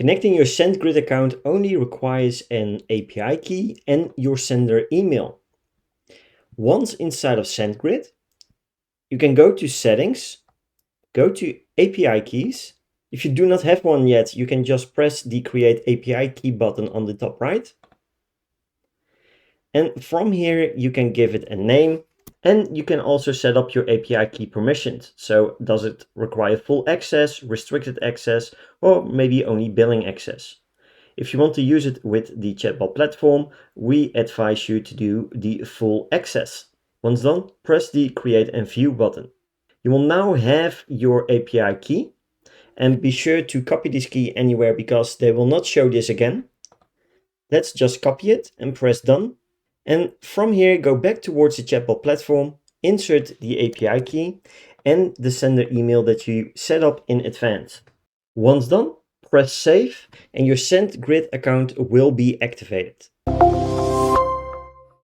Connecting your SendGrid account only requires an API key and your sender email. Once inside of SendGrid, you can go to Settings, go to API keys. If you do not have one yet, you can just press the Create API Key button on the top right. And from here, you can give it a name, and you can also set up your API key permissions. So does it require full access, restricted access, or maybe only billing access? If you want to use it with the chatbot platform, we advise you to do the full access. Once done, press the Create and View button. You will now have your API key, and be sure to copy this key anywhere because they will not show this again. Let's just copy it and press Done. And from here, go back towards the chatbot platform, insert the API key and the sender email that you set up in advance. Once done, press Save and your SendGrid account will be activated.